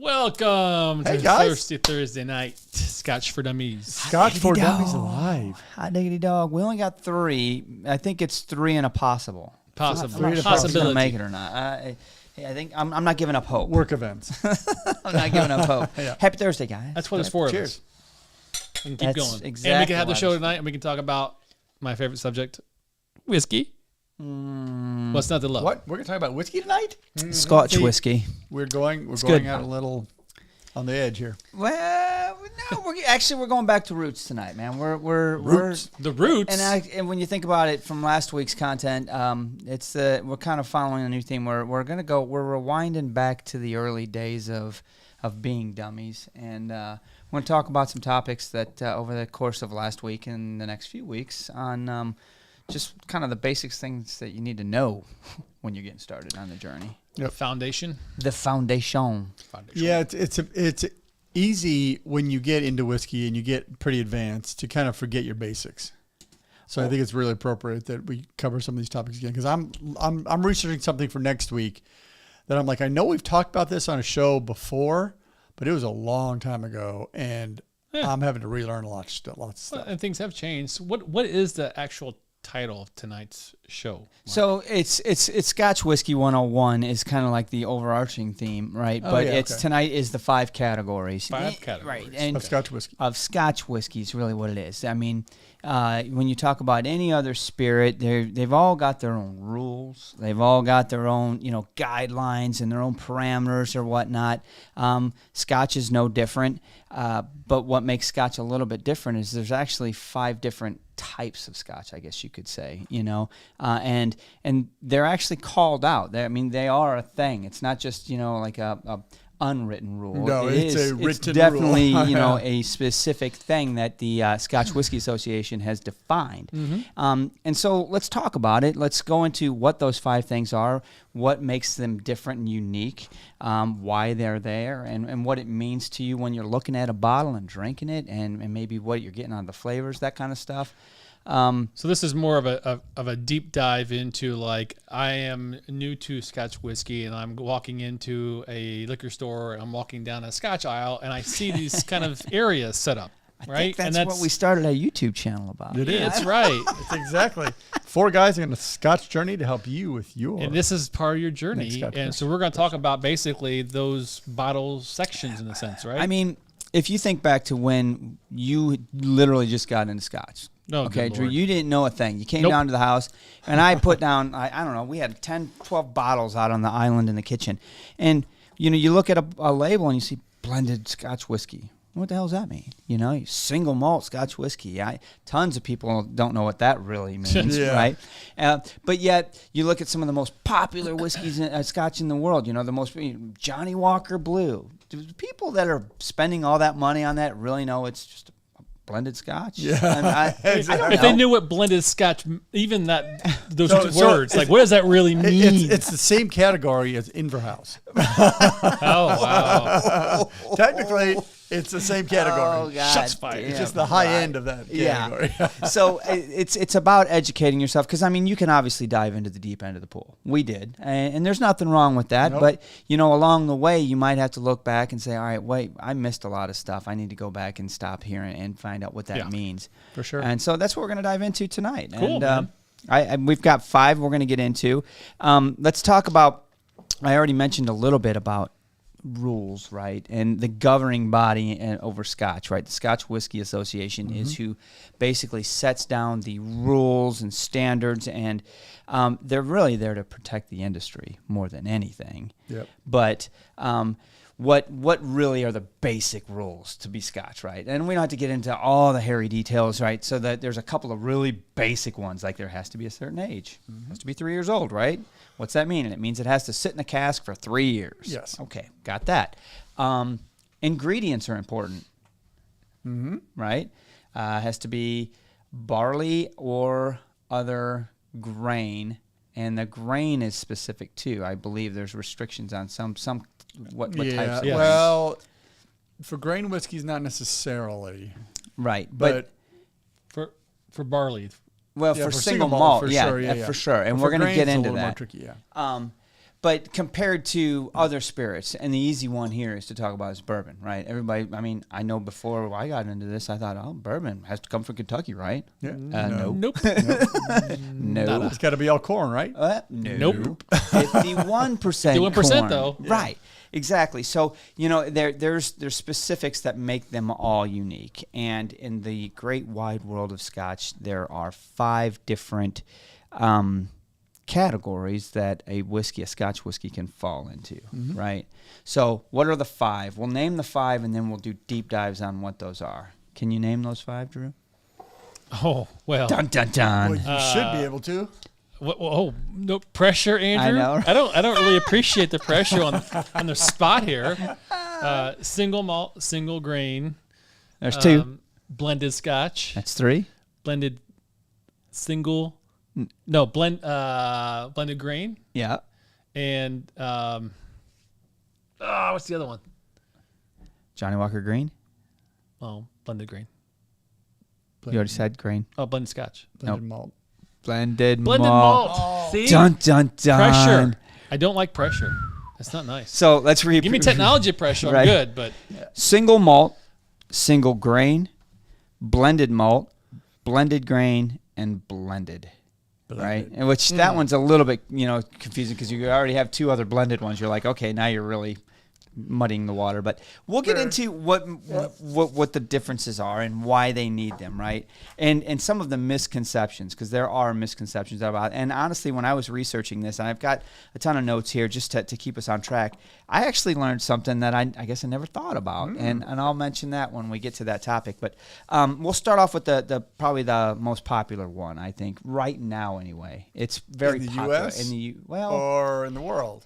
Welcome to Thirsty Thursday Night Scotch for Dummies. Scotch for Dummies Live. Hot diggity dog. We only got 3. I think it's 3 and a possible. Possible. I'm not sure if we're gonna make it or not. I think I'm not giving up hope. Work events. I'm not giving up hope. Yeah. Happy Thursday, guys. That's what it's for. Cheers. We can keep going. Exactly, and we can have the show tonight, and we can talk about my favorite subject, whiskey. What's not to love? What? We're going to talk about whiskey tonight? Scotch whiskey. We're going good. out a little on the edge here. Well, no, we're going back to roots tonight, man. We're The roots. And when you think about it from last week's content, we're kind of following a new theme. We're rewinding back to the early days of being dummies, and we're going to talk about some topics that over the course of last week and the next few weeks on just kind of the basics things that you need to know when you're getting started on the journey. Yep. Foundation. The foundation. Yeah, it's easy when you get into whiskey and you get pretty advanced to kind of forget your basics. So I think it's really appropriate that we cover some of these topics again, because I'm researching something for next week that I'm like, I know we've talked about this on a show before, but it was a long time ago, and I'm having to relearn lots of stuff. Well, and things have changed. What is the actual title of tonight's show, Mark? So it's Scotch Whiskey 101 is kind of like the overarching theme, right? Tonight is the 5 categories. 5 categories. Right. And of Scotch whiskey. Of Scotch whiskey is really what it is. I mean, when you talk about any other spirit, they've all got their own rules. They've all got their own, guidelines and their own parameters or whatnot. Scotch is no different. But what makes Scotch a little bit different is there's actually 5 different types of Scotch, I guess you could say, and they're actually called out. They are a thing. It's not just, like a unwritten rule. No, it's a written rule. It's definitely, a specific thing that the Scotch Whisky Association has defined. Mm-hmm. And so let's talk about it. Let's go into what those 5 things are, what makes them different and unique, why they're there, and what it means to you when you're looking at a bottle and drinking it, and maybe what you're getting on the flavors, that kind of stuff. So this is more of a deep dive into, like, I am new to Scotch whiskey and I'm walking into a liquor store and I'm walking down a Scotch aisle and I see these kind of areas set up, right? I think that's what we started a YouTube channel about. It is. That's right. It's exactly 4 guys on a Scotch journey to help you with your. And this is part of your journey. And so we're going to talk about basically those bottle sections in a sense, right? I mean, if you think back to when you literally just got into Scotch. No, okay, good Drew, Lord. you didn't know a thing. You came Nope. down to the house, and I put down, I don't know, we had 10, 12 bottles out on the island in the kitchen. And, you look at a label and you see blended Scotch whiskey. What the hell does that mean? Single malt Scotch whiskey. Tons of people don't know what that really means, right? But yet, you look at some of the most popular whiskeys, Scotch in the world, the most, Johnny Walker Blue. Do people that are spending all that money on that really know it's just blended Scotch? Yeah. I don't know. If they knew what blended Scotch, even those 2 words, like, what does that really mean? It's the same category as Inverhouse. Oh, wow. Technically, it's the same category. Oh, God. Shots fired. It's just the high end of that category. Yeah. So it's about educating yourself, because, you can obviously dive into the deep end of the pool. We did. And there's nothing wrong with that. Nope. But, along the way, you might have to look back and say, all right, wait, I missed a lot of stuff. I need to go back and stop here and find out what that means. For sure. And so that's what we're going to dive into tonight. Cool, And we've got 5 we're going to get into. Let's talk about, I already mentioned a little bit about rules, right? And the governing body over Scotch, right? The Scotch Whisky Association is who basically sets down the rules and standards, and they're really there to protect the industry more than anything. Yep. But what really are the basic rules to be Scotch, right? And we don't have to get into all the hairy details, right? So that there's a couple of really basic ones, like there has to be a certain age. It has to be 3 years old, right? What's that mean? And it means it has to sit in a cask for 3 years. Yes. Okay, got that. Ingredients are important, right? Has to be barley or other grain, and the grain is specific too. I believe there's restrictions on some what types of Well, for grain whiskeys, not necessarily. right, but For barley. well, Yeah, for for single single malt, for yeah, sure, yeah. for sure, and But we're for going to grains, get it's a into little more that. tricky, yeah. But compared to other spirits, and the easy one here is to talk about is bourbon, right? Everybody, I mean, I know before I got into this, I thought, oh, bourbon has to come from Kentucky, right? Yeah. Nope. Nope. No. It's got to be all corn, right? Nope. 51% 51% corn. though. Right. Exactly. So, there's specifics that make them all unique. And in the great wide world of Scotch, there are 5 different categories that a Scotch whiskey can fall into, right? So what are the 5? We'll name the 5 and then we'll do deep dives on what those are. Can you name those 5, Drew? Oh, well. Dun, dun, dun. Well, you should be able to. Oh, no pressure, Andrew. I know. I don't really appreciate the pressure on the spot here. Single malt, single grain. There's 2. Blended Scotch. That's 3. Blended single. Blended grain. Yeah. And what's the other one? Johnny Walker Green. Oh, blended grain. You already said grain. Oh, blended Scotch. Blended malt. Blended Blended malt. malt. See? Dun, dun, dun. Pressure. I don't like pressure. That's not nice. So let's Give me technology pressure. I'm Right. good, but Single malt, single grain, blended malt, blended grain, and blended. Right, and which that one's a little bit confusing because you already have 2 other blended ones. You're like, okay, now you're really muddying the water. But we'll get into what the differences are and why they need them, right? And some of the misconceptions, because there are misconceptions about. And honestly, when I was researching this, and I've got a ton of notes here just to keep us on track, I actually learned something that I guess I never thought about, and I'll mention that when we get to that topic. But we'll start off with the probably the most popular one, I think, right now anyway. It's very In the popular US? or in the world?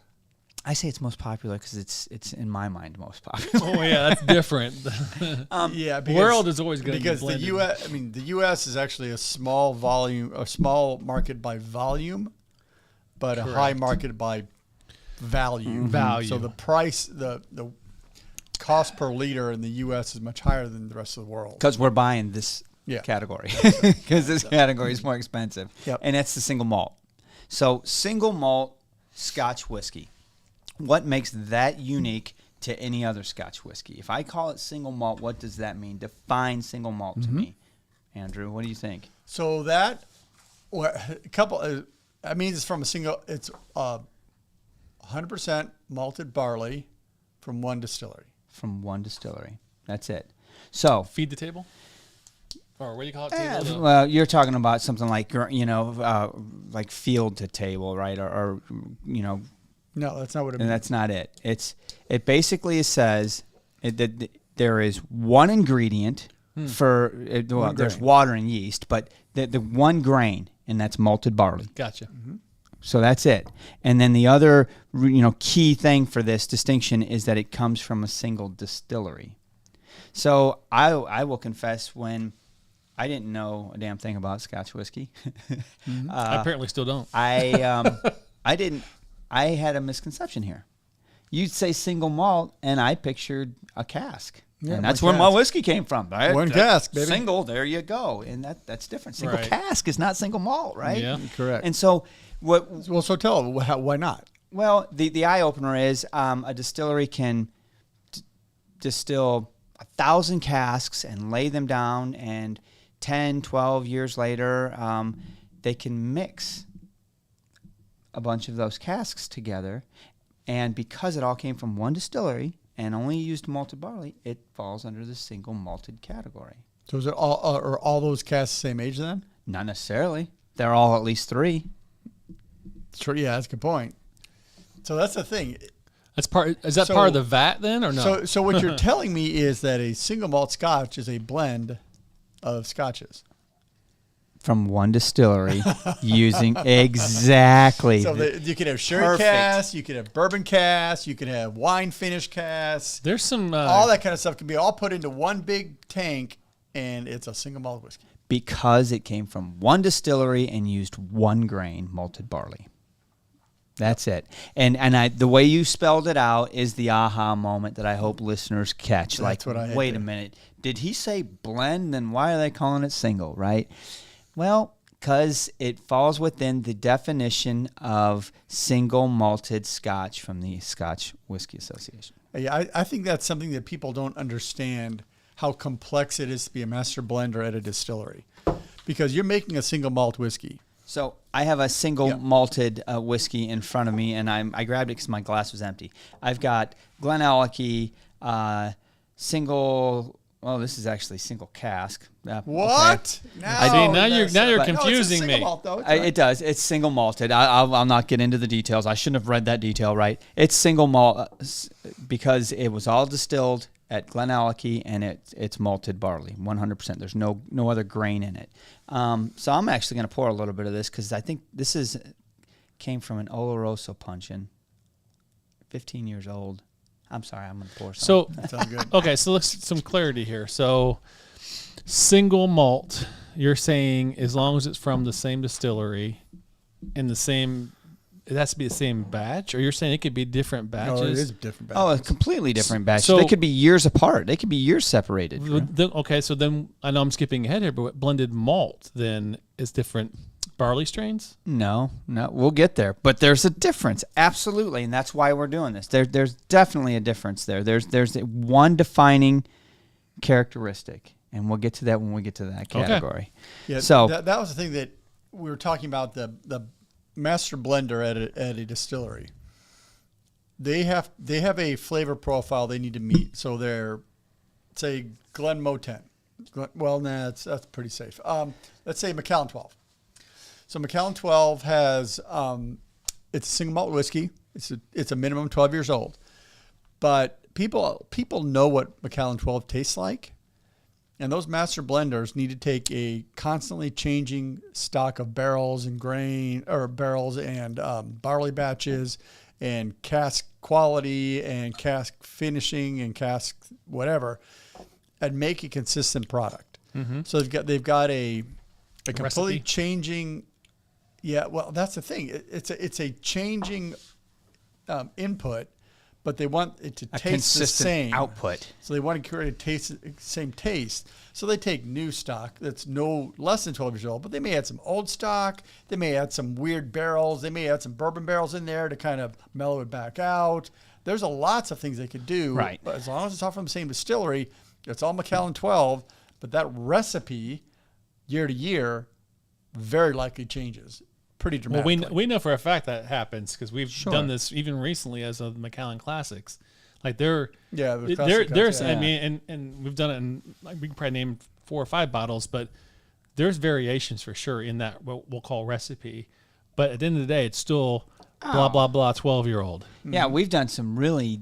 I say it's most popular because it's in my mind most popular. oh yeah, that's different. Yeah, World is always going to be because blended. the U.S. I mean, the U.S. is actually a small market by volume, but a high market by value. Value. So the price, the cost per liter in the U.S. is much higher than the rest of the world. Because we're buying this Yeah. category. Because this category is more expensive. Yep. And that's the single malt. So single malt Scotch whiskey. What makes that unique to any other Scotch whiskey? If I call it single malt, what does that mean? Define single malt to me. Andrew, what do you think? So that that means it's from a single. It's 100% malted barley from one distillery. From one distillery. That's it. So Feed the table? Or what do you call it? Table? well, you're talking about something like like field to table, right? Or No, that's not what it and means. that's not it. It basically says that there is one ingredient for there's grain. water and yeast, but the one grain, and that's malted barley. Gotcha. So that's it. And then the other key thing for this distinction is that it comes from a single distillery. So I will confess, when I didn't know a damn thing about Scotch whiskey, I apparently still don't. I had a misconception here. You'd say single malt, and I pictured a cask. Yeah, and that's one where my cask. whiskey came from. Right? One cask, baby. Single, there you go. And that's different. Single Right. cask is not single malt, right? Yeah. Correct. And so what? Well, so tell them why not? Well, the eye opener is a distillery can distill 1,000 casks and lay them down, and 10, 12 years later, they can mix a bunch of those casks together, and because it all came from one distillery and only used malted barley, it falls under the single malted category. So is it are all those casks the same age then? Not necessarily. They're all at least 3. Sure. Yeah, that's a good point. So that's the thing. That's part. Is that So- part of the VAT then, or no? So what you're telling me is that a single malt Scotch is a blend of Scotches. From one distillery using exactly. So you can have sherry Perfect. casks, you can have bourbon casks, you can have wine finish casks. There's some. All that kind of stuff can be all put into one big tank, and it's a single malt whiskey. Because it came from one distillery and used one grain malted barley. That's it. And the way you spelled it out is the aha moment that I hope listeners catch. That's what I had wait to- a minute. Did he say blend? Then why are they calling it single, right? Well, Because it falls within the definition of single malted Scotch from the Scotch Whisky Association. Yeah, I think that's something that people don't understand, how complex it is to be a master blender at a distillery, because you're making a single malt whiskey. So I have a single malted whiskey in front of me, and I grabbed it because my glass was empty. I've got Glenallachie single. Well, this is actually single cask. What? Okay. Now you're confusing me. Malt, though. It does. It's single malted. I'll not get into the details. I shouldn't have read that detail right. It's single malt because it was all distilled at Glenallachie, and it's malted barley, 100%. There's no other grain in it. So I'm actually going to pour a little bit of this because I think this came from an Oloroso puncheon, 15 years old. I'm sorry, I'm going to pour some. So, That sounds good. okay, so let's some clarity here. So, single malt, you're saying as long as it's from the same distillery in the same, it has to be the same batch, or you're saying it could be different batches? No, it is different batches. Oh, a completely different batch. So- They could be years apart. They could be years separated. Okay, so then I know I'm skipping ahead here, but blended malt then is different barley strains? No, we'll get there. But there's a difference, absolutely, and that's why we're doing this. There's definitely a difference there. There's one defining characteristic, and we'll get to that when we get to that category. Yeah, So that was the thing that we were talking about, the master blender at a distillery. They have a flavor profile they need to meet. So they're, say, Glenmo 10. Well, that's pretty safe. Let's say Macallan 12. So Macallan 12 has it's a single malt whiskey. It's a minimum 12 years old, but people know what Macallan 12 tastes like, and those master blenders need to take a constantly changing stock of barrels and grain, or barrels and barley batches, and cask quality and cask finishing and cask whatever, and make a consistent product. Mm-hmm. So they've got a completely Recipe. changing. Yeah, well, that's the thing. It's a changing input, but they want it to a taste the consistent same output. So they want to create same taste. So they take new stock that's no less than 12 years old, but they may add some old stock. They may add some weird barrels. They may add some bourbon barrels in there to kind of mellow it back out. There's lots of things they could do. Right. But as long as it's all from the same distillery, it's all Macallan 12, but that recipe year to year very likely changes pretty Well, dramatically. we know for a fact that happens because we've Sure. done this even recently as of the Macallan Classics. Like there's cuts, I mean, and we've done it in, like, we can probably name 4 or 5 bottles, but there's variations for sure in that what we'll call recipe. But at the end of the day, it's still blah blah blah 12-year-old. Yeah, we've done some really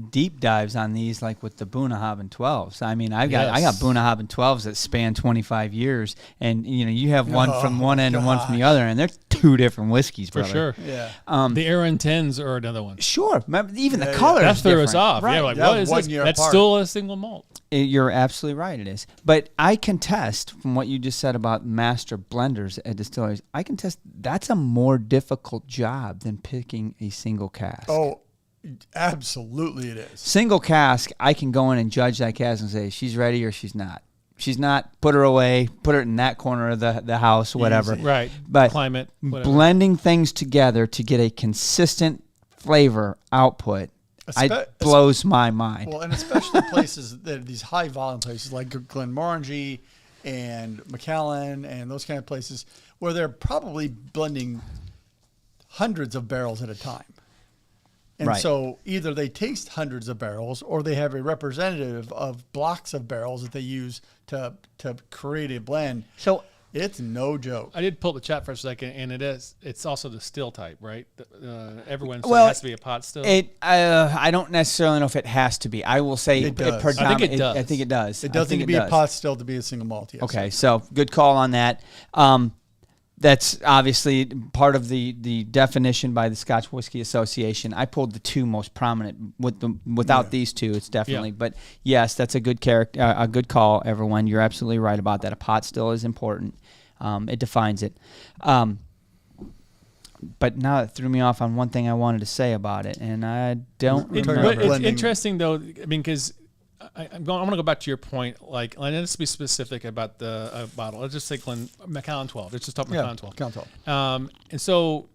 deep dives on these, like with the Bunnahabhain 12s. I mean, I got Bunnahabhain 12s that span 25 years, and you have one from one end and one from the other, and they're 2 different whiskeys, For brother. sure. Yeah. The Aaron 10s are another one. Sure. Remember, even the Yeah, color That is threw different. us off. Right. Yeah, like, That what was is 1 this? year That's apart. still a single malt. You're absolutely right, it is. But I can test from what you just said about master blenders at distilleries, I can test that's a more difficult job than picking a single cask. Oh, absolutely it is. Single cask, I can go in and judge that cask and say she's ready or she's not. She's not, put her away, put her in that corner of the house, whatever. Easy. Right. But Climate, whatever. blending things together to get a consistent flavor output, it blows my mind. Well, and especially places that these high volume places like Glenmorangie and Macallan and those kind of places where they're probably blending hundreds of barrels at a time. And Right. so either they taste hundreds of barrels or they have a representative of blocks of barrels that they use to create a blend. So It's no joke. I did pull up the chat for a second, and it's also the still type, right? Everyone said Well, it has to be a pot still. I don't necessarily know if it has to be. I will say It does. I think it does. I think it does. It I doesn't think need to be a pot still to be a single malt. Yes. Okay, so good call on that. That's obviously part of the definition by the Scotch Whisky Association. I pulled the 2 most prominent. Without these 2, it's definitely. Yeah. But yes, that's a good a good call, everyone. You're absolutely right about that. A pot still is important. It defines it. But now it threw me off on one thing I wanted to say about it, and I don't We're talking remember. about But it's blending. interesting though. I mean, because I'm going to go back to your point. Like, let's be specific about the bottle. Let's just say Macallan 12. Let's just talk Macallan 12. Macallan 12. And so,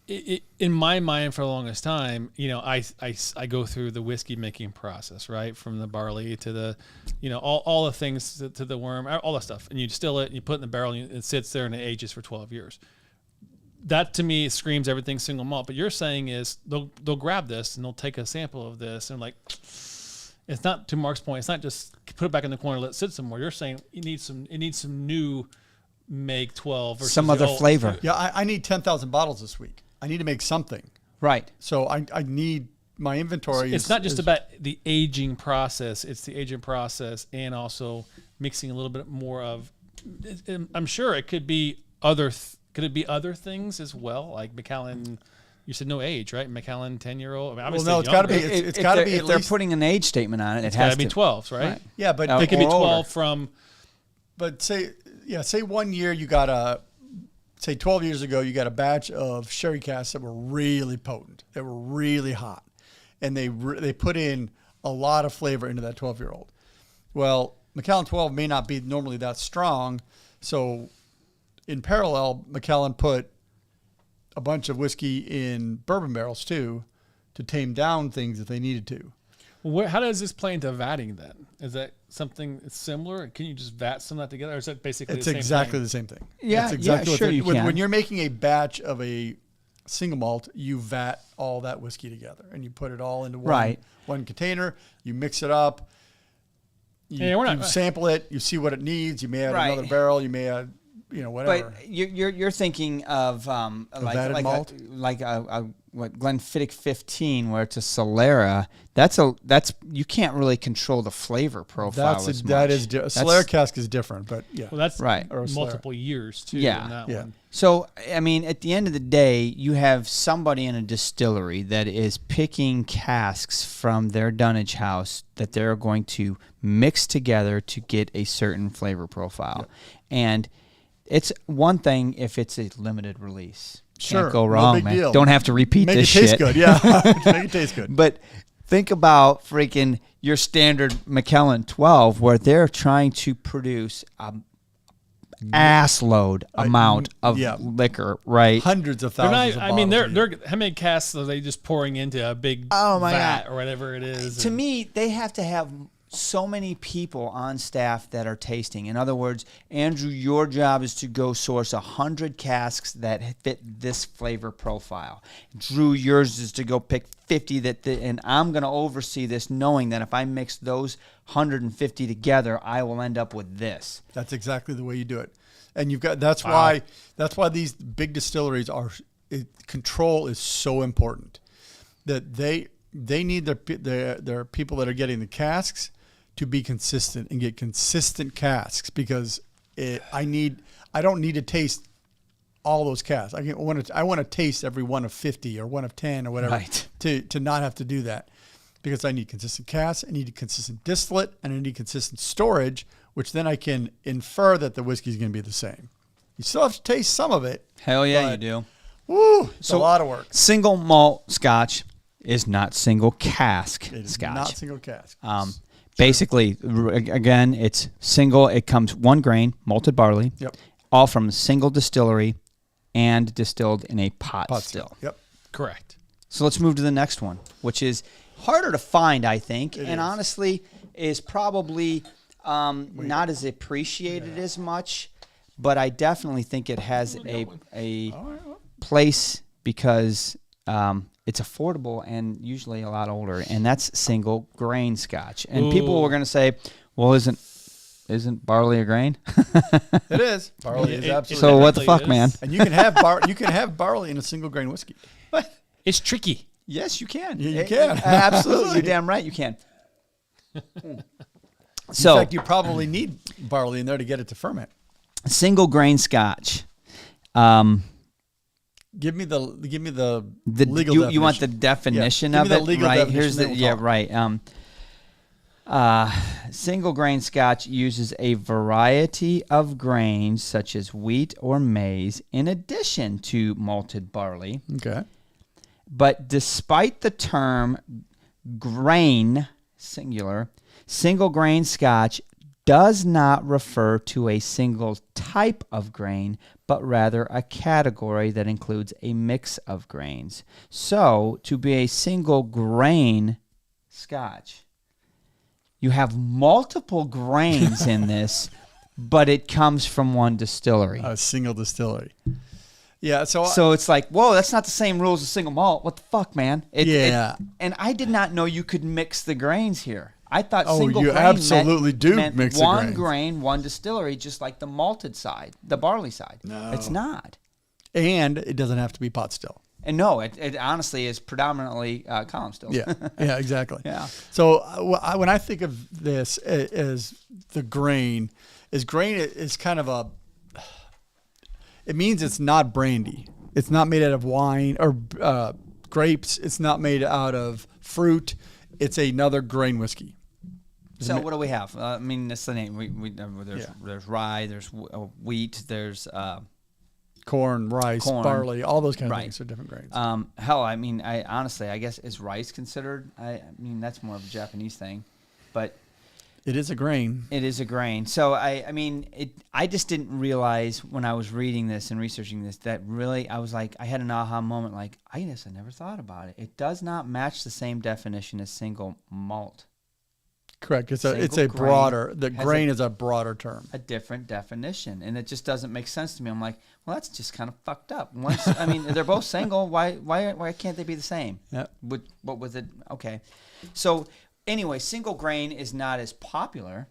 in my mind, for the longest time, I go through the whiskey making process, right, from the barley to the, all the things to the worm, all that stuff, and you distill it, and you put it in the barrel, and it sits there and it ages for 12 years. That to me screams everything single malt. But you're saying is they'll grab this and they'll take a sample of this and like, it's not, to Mark's point, it's not just put it back in the corner, let it sit some more. You're saying it needs some new make 12 or some other flavor. Yeah, I need 10,000 bottles this week. I need to make something. Right. So I need my inventory. It's not just about the aging process. It's the aging process and also mixing a little bit more of. I'm sure it could be other. Could it be other things as well, like Macallan? You said no age, right? Macallan 10-year-old. I mean, well, no, it's got to be. It's got to be. If they're putting an age statement on it, it's it has to be 12s, right? Yeah, but they could be 12 older. from. But say 1 year you got say 12 years ago you got a batch of sherry casks that were really potent, that were really hot, and they put in a lot of flavor into that 12-year-old. Well, Macallan 12 may not be normally that strong, so in parallel, Macallan put a bunch of whiskey in bourbon barrels too, to tame down things if they needed to. Well, how does this play into vatting then? Is that something similar? Can you just vat some of that together, or is that basically It's the same exactly thing? the same thing. Yeah, it's exactly sure you can. When you're making a batch of a single malt, you vat all that whiskey together and you put it all into one container. You mix it up. You sample it. You see what it needs. You may add another barrel. You may add, whatever. But you're thinking of like what Glenfiddich 15, where it's a Solera. That's you can't really control the flavor profile as much. That is Solera cask is different, but yeah. Well, that's right. Multiple years too. Yeah. In that one. So I mean, at the end of the day, you have somebody in a distillery that is picking casks from their dunnage house that they're going to mix together to get a certain flavor profile, and it's one thing if it's a limited release. Sure, can't go wrong, no big man. deal. Don't have to repeat Make this it taste shit. good, yeah. Make it taste good. But think about freaking your standard Macallan 12, where they're trying to produce a assload amount of liquor, right? Hundreds of thousands of bottles. They're how many casks are they just pouring into a big vat or whatever it is? To me, they have to have so many people on staff that are tasting. In other words, Andrew, your job is to go source 100 casks that fit this flavor profile. Drew, yours is to go pick 50 and I'm going to oversee this, knowing that if I mix those 150 together, I will end up with this. That's exactly the way you do it. And that's why these big distilleries control is so important. That they need their people that are getting the casks to be consistent and get consistent casks, because I don't need to taste all those casks. I want to taste every one of 50 or one of 10 or whatever, right, to not have to do that, because I need consistent casks, I need consistent distillate, and I need consistent storage, which then I can infer that the whiskey is going to be the same. You still have to taste some of it. Hell yeah, you do. Woo! It's a lot of work. Single malt Scotch is not single cask It is Scotch. not single cask. Basically, again, it's single. It comes one grain, malted barley, all from a single distillery and distilled in a pot still. Yep. Correct. So let's move to the next one, which is harder to find, I think, and honestly is probably not as appreciated as much, but I definitely think it has a place because it's affordable and usually a lot older, and that's single grain Scotch. And people were going to say, well, isn't barley a grain? It is. Barley is absolutely. So what the fuck, man? And you can have barley in a single grain whiskey. What? It's tricky. Yes, you can. Yeah, you can. Absolutely. You're damn right you can. So, in fact, you probably need barley in there to get it to ferment. Single grain Scotch. Give me the legal definition. You want the definition of it, the legal right? definition, Here's then right. Single grain Scotch uses a variety of grains such as wheat or maize in addition to malted barley. Okay. But despite the term grain, singular, Single grain Scotch does not refer to a single type of grain, but rather a category that includes a mix of grains. So, to be a single grain Scotch, you have multiple grains in this, but it comes from one distillery. A single distillery. Yeah, So it's like, whoa, that's not the same rules as single malt. What the fuck, man? Yeah. And I did not know you could mix the grains here. I thought Oh, single you grain absolutely do meant mix the one grains. grain, one distillery, just like the malted side, the barley side. No. It's not. and it doesn't have to be pot still. And no, it honestly is predominantly column still. Yeah, yeah, exactly. Yeah. So when I think of this as the grain is kind of a. It means it's not brandy. It's not made out of wine or grapes. It's not made out of fruit. It's another grain whiskey. So what do we have? I mean, that's the name. There's rye, there's wheat, there's corn, rice, corn. barley, all those kind of Right. things are different grains. Hell, I mean, I honestly, I guess, is rice considered? I mean, that's more of a Japanese thing, but It is a grain. it is a grain. So I mean, I just didn't realize when I was reading this and researching this that really I was like, I had an aha moment. Like, I guess I never thought about it. It does not match the same definition as single malt. Correct. It's a Single broader. The has grain is a broader term. A different definition, and it just doesn't make sense to me. I'm like, well, that's just kind of fucked up. I mean, they're both single. Why can't they be the same? Yeah. What was it? Okay, so anyway, single grain is not as popular,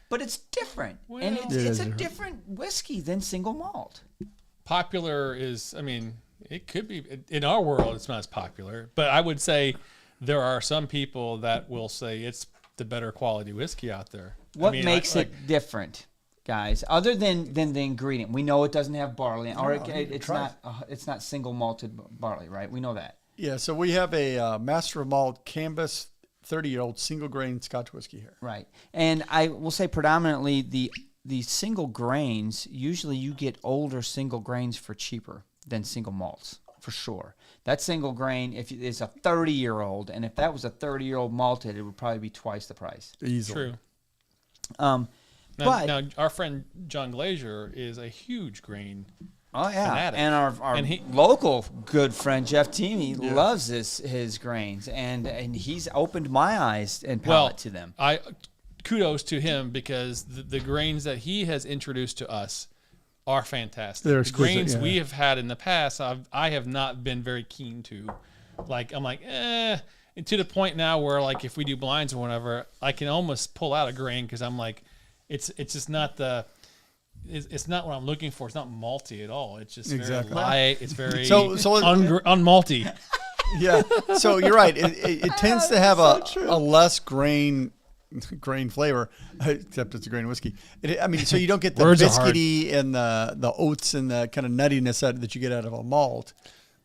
but it's different, and Well- it's a different whiskey than single malt. Popular is, I mean, it could be in our world. It's not as popular, but I would say there are some people that will say it's the better quality whiskey out there. What I mean, makes like, it different, guys? Other than the ingredient, we know it doesn't have barley, or it's not single malted barley, right? We know that. Yeah. So we have a Master of Malt Canvas 30-year-old single grain Scotch whiskey here. Right. And I will say predominantly the single grains, usually you get older single grains for cheaper than single malts, for sure. That single grain, if it's a 30-year-old, and if that was a 30-year-old malted, it would probably be twice the price. Easily. true. But Now, our friend John Glazier is a huge grain. oh yeah, fanatic. and our And he- local good friend Jeff Teamy loves his grains, and he's opened my eyes and palate to them. Kudos to him because the grains that he has introduced to us are fantastic. They're the exquisite, grains yeah. we have had in the past, I have not been very keen to. Like I'm like, and to the point now where like if we do blinds or whatever, I can almost pull out a grain because I'm like, it's just not it's not what I'm looking for. It's not malty at all. It's just Exactly. very light. It's very So unmalty. Yeah. So you're right. It tends to have a less grain flavor, except it's a grain whiskey. So you don't get the Words are hard. biscuity and the oats and the kind of nuttiness that you get out of a malt.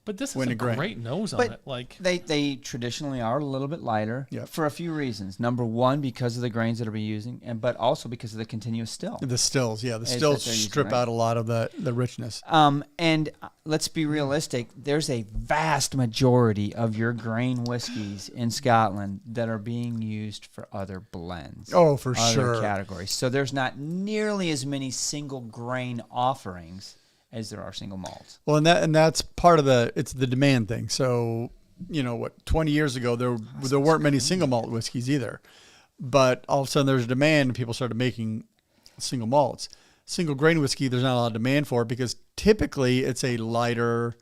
But this When is a a grain. great nose on But it. Like they traditionally are a little bit lighter Yeah. for a few reasons. Number one, because of the grains that are using, but also because of the continuous still. The stills, yeah, the Is stills that they're using, strip right? out a lot of the richness. And let's be realistic. There's a vast majority of your grain whiskeys in Scotland that are being used for other blends. Oh, for other sure. categories. So there's not nearly as many single grain offerings as there are single malts. Well, and that's part of it's the demand thing. So, 20 years ago there weren't many single malt whiskeys either, but all of a sudden there's a demand and people started making single malts. Single grain whiskey, there's not a lot of demand for it because typically it's a lighter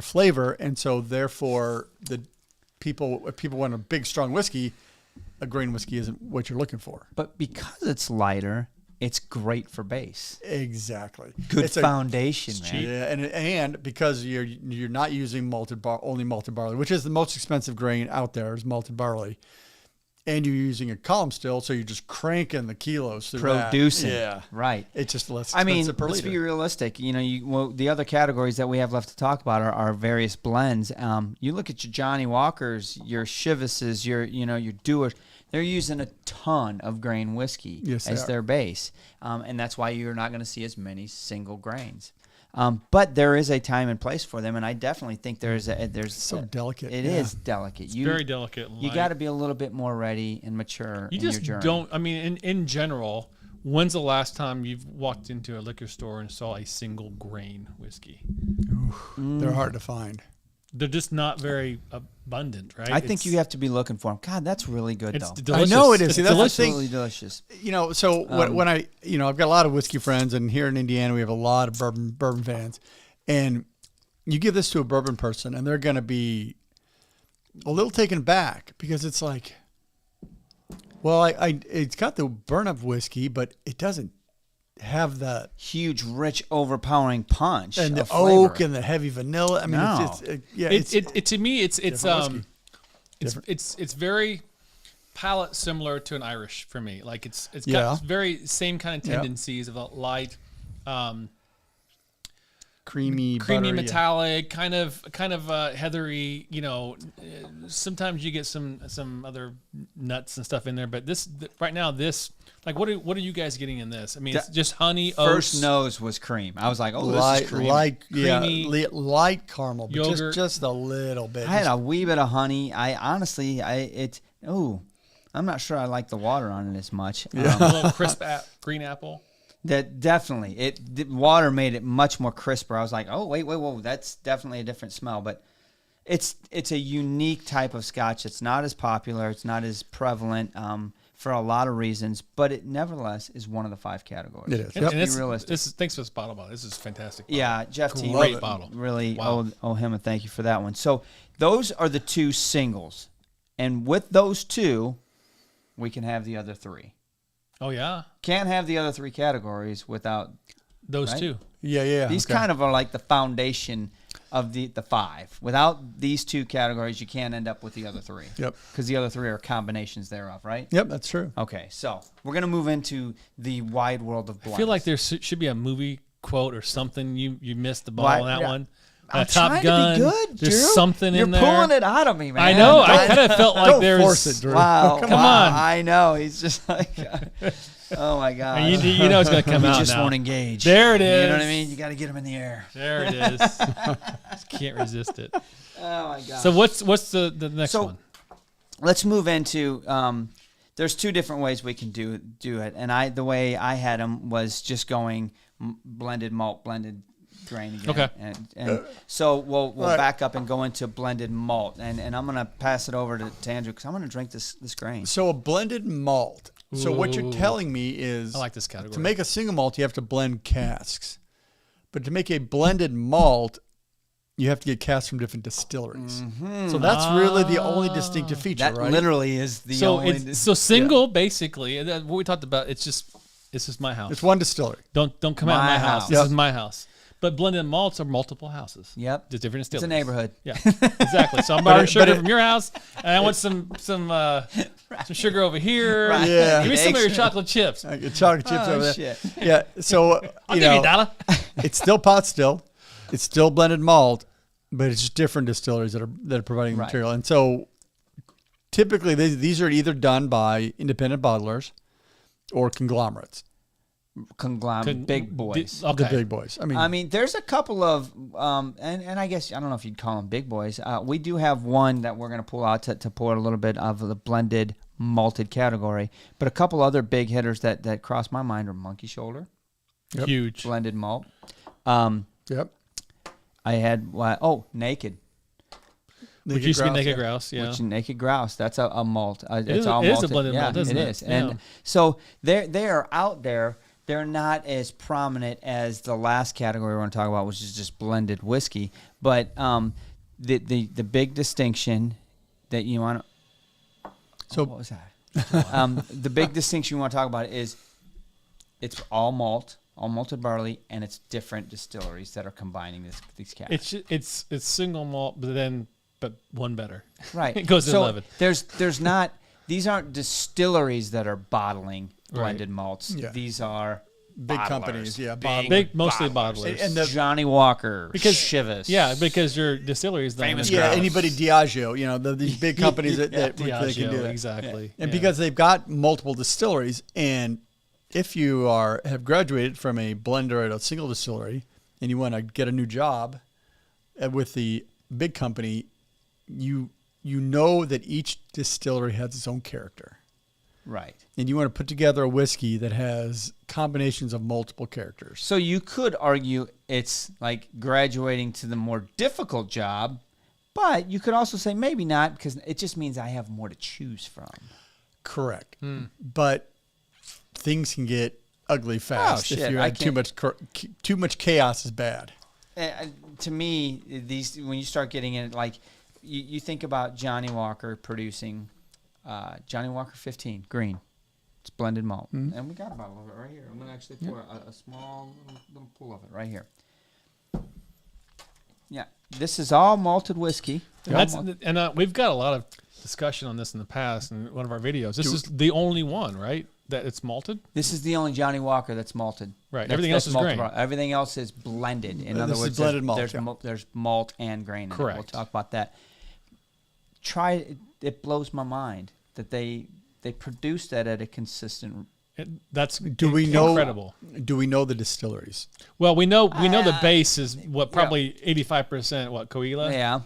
flavor, and so therefore if people want a big strong whiskey, a grain whiskey isn't what you're looking for. But because it's lighter, it's great for base. Exactly. Good It's foundation, man. cheap. Yeah, and because you're not using only malted barley, which is the most expensive grain out there is malted barley, and you're using a column still, so you're just cranking the kilos through Producing. that. Yeah, Right. it's just less I expensive mean, per let's liter. be realistic. The other categories that we have left to talk about are various blends. You look at your Johnny Walkers, your Chivases, your Dewar's. They're using a ton of grain whiskey Yes, they as are. their base, and that's why you're not going to see as many single grains. But there is a time and place for them, and I definitely think there's so delicate. It is delicate. It's very delicate. And You got to be a little bit more ready and mature You in just your journey. don't. I mean, in general, when's the last time you've walked into a liquor store and saw a single grain whiskey? They're hard to find. They're just not very abundant, right? I think you have to be looking for them. God, that's really good, It's though. delicious. I know it is. It's See, that's the delicious. thing. Absolutely delicious. So when I, I've got a lot of whiskey friends, and here in Indiana we have a lot of bourbon fans, and you give this to a bourbon person, and they're going to be a little taken back because it's like, well, it's got the burn of whiskey, but it doesn't have the Huge, rich, overpowering punch and the of flavor. oak and the heavy vanilla. I mean, No. it's To me, it's different whiskey. it's very palate similar to an Irish for me. Like it's got Yeah. very same kind of Yeah. tendencies of a light, creamy, creamy buttery, metallic, kind of heathery. Sometimes you get some other nuts and stuff in there, but right now like what are you guys getting in this? I mean, it's just honey. First oats, nose was cream. I was like, oh, this light, is creamy. Creamy light caramel, but yogurt. just a little bit. I had a wee bit of honey. I'm not sure I like the water on it as much. a little crisp green apple. That definitely, the water made it much more crisper. I was like, oh, wait, whoa, that's definitely a different smell. But it's a unique type of Scotch. It's not as popular. It's not as prevalent for a lot of reasons. But it nevertheless is one of the 5 categories. It is. And, Yep. and Be realistic. thanks for this bottle. This is fantastic. Bottle. Yeah, Jeff T. Great bottle. Really Wow. owe him a thank you for that one. So those are the 2 singles. And with those 2, we can have the other 3. Oh yeah, Can't have the other 3 categories without those Right? two. Yeah. these. Okay. Kind of are like the foundation of the 5. Without these 2 categories, you can't end up with the other 3. Yep. Because the other 3 are combinations thereof, right? Yep, that's true. Okay, so we're gonna move into the wide world of blends. I feel like there should be a movie quote or something. You missed the ball Why- on that yeah. one. I'm Top trying Gun. to be good, There's Drew. something You're in there. pulling it out of me, man. I know. I kind of felt like Don't there force was. it, Drew. Wow, Come wow, on. I know. He's just like, oh my god. And you know it's gonna come You out just now. won't engage. There it You know what I is. mean? You got to get him in the air. There it is. Just can't resist it. Oh my god. So what's the next So- one? Let's move into. There's 2 different ways we can do it, and the way I had them was just going blended malt, blended grain again. Okay. And so we'll right. back up and go into blended malt, and I'm gonna pass it over to Andrew because I'm gonna drink this grain. So a blended malt. So what you're Ooh. telling me is I like this category. to make a single malt, you have to blend casks. But to make a blended malt, you have to get casks from different distilleries. So that's really the only distinctive feature, That right? literally is the so only. it's so single basically. And what we talked about. It's just my house. It's one distillery. Don't come out of My my house. house. This Yep. is my house. But blended malts are multiple houses. Yep. Just different It's distilleries. a neighborhood. Yeah, exactly. So I'm borrowing but sugar it- from your house, and I want some sugar over here. Right. Yeah. Give me some of your Eggs. chocolate chips. I get chocolate chips Oh, over there. shit. Yeah. So I'll give you a dollar. it's still pot still. It's still blended malt, but it's just different distilleries that are providing the Right. material. And so typically these are either done by independent bottlers or conglomerates, Conglomerate, big boys. Okay. the big boys. I mean, there's a couple of, and I guess I don't know if you'd call them big boys. We do have one that we're going to pull out to pull out a little bit of the blended malted category, but a couple other big hitters that cross my mind are Monkey Shoulder, Yep. Huge. blended malt. Yep. I had Naked, Which used to be Grouse, naked yeah. grouse. Yeah. which Naked Grouse. That's a malt. It's is all it is a malted. blended yeah, malt, isn't it? is. Yeah. And so they are out there. They're not as prominent as the last category we're going to talk about, which is just blended whiskey. But the big distinction that you want to So what was that? The big distinction you want to talk about is it's all malt, all malted barley, and it's different distilleries that are combining these casks. It's single malt, but one better. Right. It goes to so 11. There's not these aren't distilleries that are bottling blended Right. malts. Yeah. These are big bottlers. companies, yeah, Big, mostly bottlers. And the- Johnny Walker, Because- Chivas. Yeah, because your distilleries don't Famous have- Grouse. anybody Diageo, these big companies that they can Diageo, do that. exactly. And Yeah. because they've got multiple distilleries, and if you have graduated from a blender at a single distillery and you want to get a new job with the big company, you know that each distillery has its own character. Right. And you want to put together a whiskey that has combinations of multiple characters. So you could argue it's like graduating to the more difficult job, but you could also say maybe not, because it just means I have more to choose from. Correct. But things can get ugly fast if you add too much chaos is bad. To me, when you start getting in, like you think about Johnny Walker producing Johnny Walker 15 green. It's blended malt, and we got a bottle of it right here. I'm gonna actually pour a small little pool of it right here. Yeah, this is all malted whiskey. We've got a lot of discussion on this in the past in one of our videos. This is the only one, right, that it's malted? This is the only Johnny Walker that's malted. Right. Everything else is grain. Everything else is blended. In other words, blended malt. There's malt and grain in it. Correct. We'll talk about that. It blows my mind that they produce that at a consistent. That's incredible. Do we know the distilleries? Well, we know the base is probably 85% Coela. Yeah.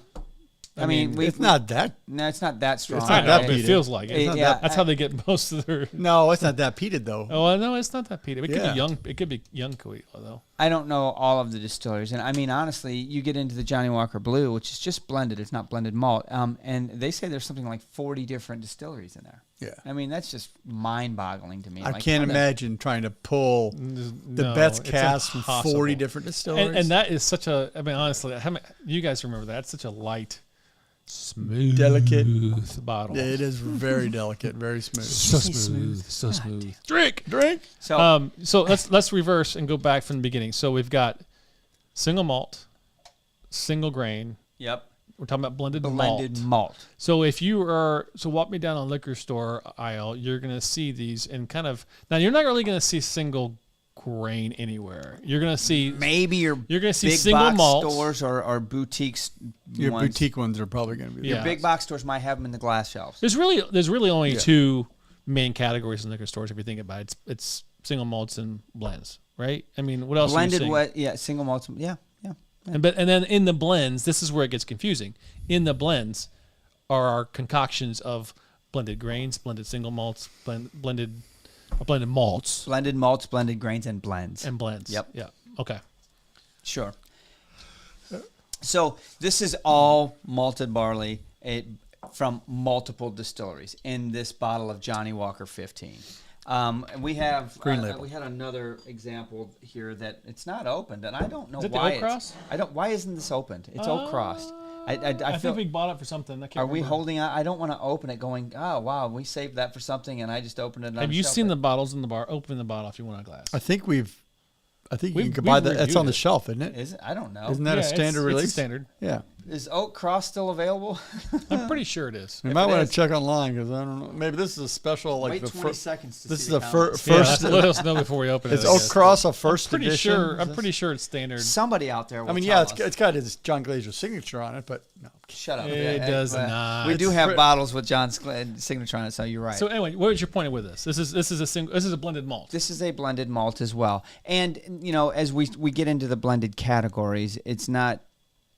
I mean, it's not that. No, it's not that strong. It's not that, but it feels like it. That's how they get most of their. No, it's not that peated though. Oh no, it's not that peated. It could be young. It could be young Coela though. I don't know all of the distilleries, and I mean honestly, you get into the Johnny Walker Blue, which is just blended. It's not blended malt, and they say there's something like 40 different distilleries in there. Yeah. I mean that's just mind-boggling to me. I can't imagine trying to pull the best cast from 40 different distilleries. And that is such a. I mean, honestly, you guys remember that? It's such a light. Smooth, delicate bottle. Yeah, it is very delicate, very smooth. So smooth. Drink. So let's reverse and go back from the beginning. So we've got single malt, single grain. Yep. We're talking about blended malt. So if you walk me down a liquor store aisle, you're gonna see these and kind of now you're not really gonna see single grain anywhere. You're gonna see you're gonna see big single box malts. stores or boutiques. Your boutique ones are probably gonna be. Your big box stores might have them in the glass shelves. There's really only two main categories in liquor stores if you think about it. It's single malts and blends, right? I mean, what else? Blended are you what? Yeah, single malts. Yeah. And then in the blends, this is where it gets confusing. In the blends are our concoctions of blended grains, blended single malts, blended malts. Blended malts, blended grains, and blends. Yep. Yeah. Okay. Sure. So this is all malted barley from multiple distilleries in this bottle of Johnny Walker 15. And we have we had another example here that it's not opened, and I don't know why. Is it the Oak Cross? Why isn't this opened? It's oak crossed. I think we bought it for something. I can't we holding out? I don't want to open it going, oh, wow, we saved that for something, and I just opened it. Have you seen the bottles in the bar? Open the bottle if you want a glass. I think you can buy that. That's on the shelf, isn't it? Is it? I don't know. Isn't that a standard release? It's standard. Yeah. Is Oak Cross still available? I'm pretty sure it is. You might want to check online because I don't know. Maybe this is a special. Like wait 20 seconds to this see is the first. first. Let us know before we open it. Is Oak Cross a first I'm pretty edition? Sure. I'm pretty sure it's standard. Somebody out there will it's got his John Glazer's signature on it, but no. Shut up. It does not. We do have bottles with John's signature on it, so you're right. So anyway, what was your point with this? This is a blended malt. This is a blended malt as well. And as we get into the blended categories, it's not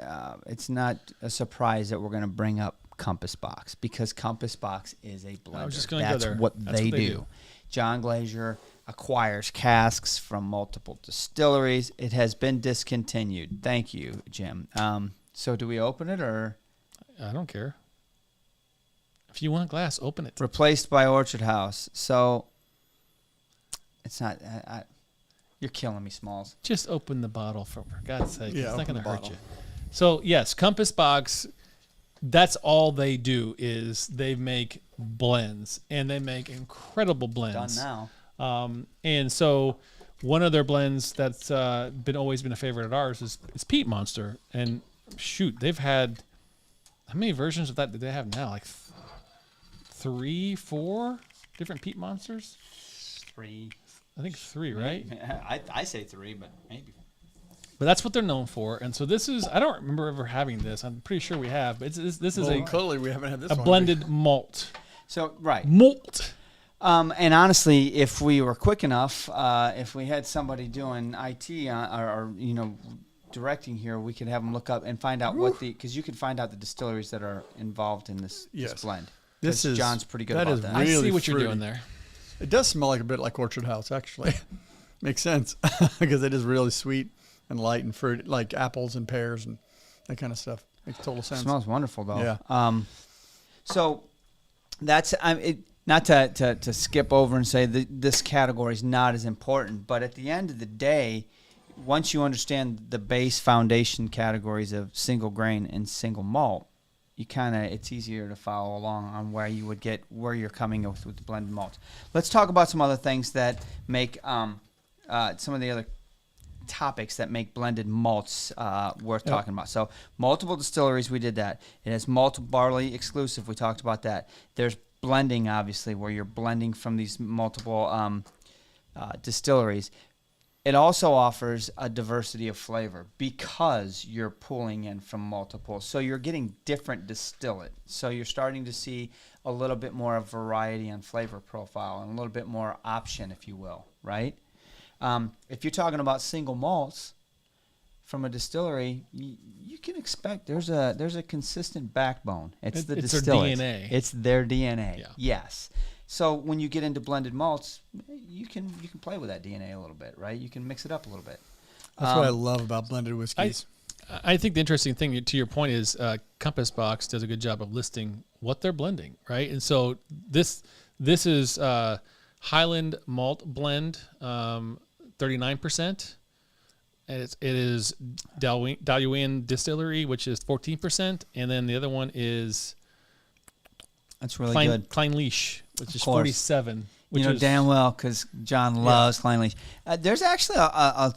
a surprise that we're going to bring up Compass Box because Compass Box is a blender. I was just going to go there. That's what they do. John Glazer acquires casks from multiple distilleries. It has been discontinued. Thank you, Jim. So do we open it or? I don't care. If you want a glass, open it. Replaced by Orchard House. So it's not. You're killing me, Smalls. Just open the bottle for God's sake. Yeah, it's not going to hurt bottle. you. So yes, Compass Box. That's all they do is they make blends, and they make incredible blends. Done now. And so one of their blends that's always been a favorite of ours is Peat Monster. And shoot, they've had how many versions of that do they have now? Like 3, 4 different Peat Monsters. 3. I think 3, right? I say 3, but maybe. But that's what they're known for. And so this is, I don't remember ever having this. I'm pretty sure we have. But this is clearly we haven't had this a one. blended malt. So, right. Malt. And honestly, if we were quick enough, if we had somebody doing IT or directing here, we could have them look up and find out because you can find out the distilleries that are involved in this blend. This is John's pretty good that about is that. really I see what fruity. you're doing there. It does smell like a bit like Orchard House, actually. Makes sense because it is really sweet and light and fruit, like apples and pears and that kind of stuff. Makes total sense. It smells wonderful, though. Yeah. So that's not to skip over and say that this category is not as important, but at the end of the day, once you understand the base foundation categories of single grain and single malt, it's easier to follow along on where you're coming with the blended malts. Let's talk about some other things that make some of the other topics that make blended malts worth talking about. So multiple distilleries, we did that. It has malt barley exclusive. We talked about that. There's blending, obviously, where you're blending from these multiple distilleries. It also offers a diversity of flavor because you're pulling in from multiple. So you're getting different distillate. So you're starting to see a little bit more of variety and flavor profile and a little bit more option, if you will, right? If you're talking about single malts from a distillery, you can expect there's a consistent backbone. It's the distillate. Their DNA. It's their DNA. Yeah. Yes. So when you get into blended malts, you can play with that DNA a little bit, right? You can mix it up a little bit. That's what I love about blended whiskeys. I think the interesting thing, to your point, is Compass Box does a good job of listing what they're blending, right? And so this is Highland Malt Blend, 39%. And it is Daluyan Distillery, which is 14%, and then the other one is that's really good. Klein Leash, which is 47. Which you know damn well because John loves Klein Leash. There's actually a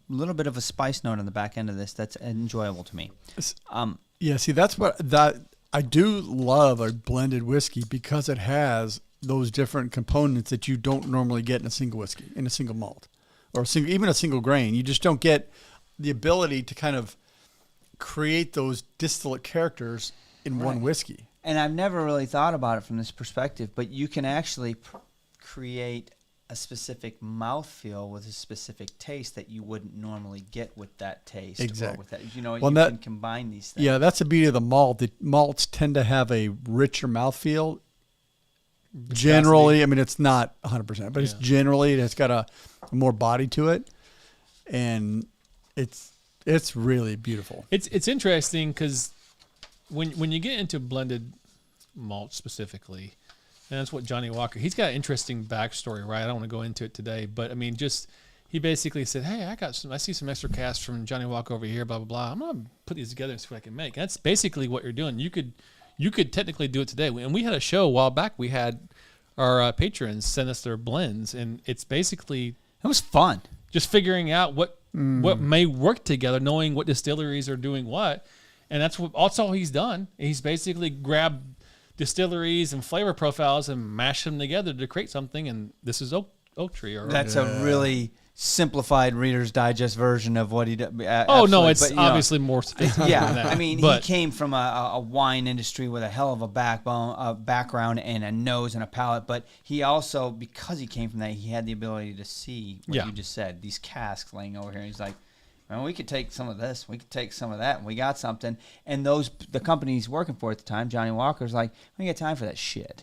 little bit of a spice note on the back end of this that's enjoyable to me. See, that's that I do love a blended whiskey because it has those different components that you don't normally get in a single whiskey, in a single malt, or even a single grain. You just don't get the ability to kind of create those distillate characters in one whiskey. And I've never really thought about it from this perspective, but you can actually create a specific mouthfeel with a specific taste that you wouldn't normally get with that taste. Exactly. Or with that, you can combine these things. Yeah, that's the beauty of the malt. The malts tend to have a richer mouthfeel. Generally, I mean, it's not 100%, but it's got a more body to it, and it's really beautiful. It's interesting because when you get into blended malt specifically, and that's what Johnny Walker, he's got an interesting backstory, right? I don't want to go into it today, but I mean, he basically said, hey, I see some extra casks from Johnny Walker over here, blah, blah, blah. I'm going to put these together and see what I can make. And that's basically what you're doing. You could technically do it today. And we had a show a while back. We had our patrons send us their blends, and it's basically... It was fun. Just figuring out what may work together, knowing what distilleries are doing what. And that's all he's done. He's basically grabbed distilleries and flavor profiles and mashed them together to create something, and this is oak tree. That's a really simplified Reader's Digest version of what he did. No, it's obviously more sophisticated than that. I mean, he came from a wine industry with a hell of a background and a nose and a palate, but he also, because he came from that, he had the ability to see what you just said, these casks laying over here, and he's like, well, we could take some of this, we could take some of that, and we got something. And the company he's working for at the time, Johnny Walker's like, we ain't got time for that shit.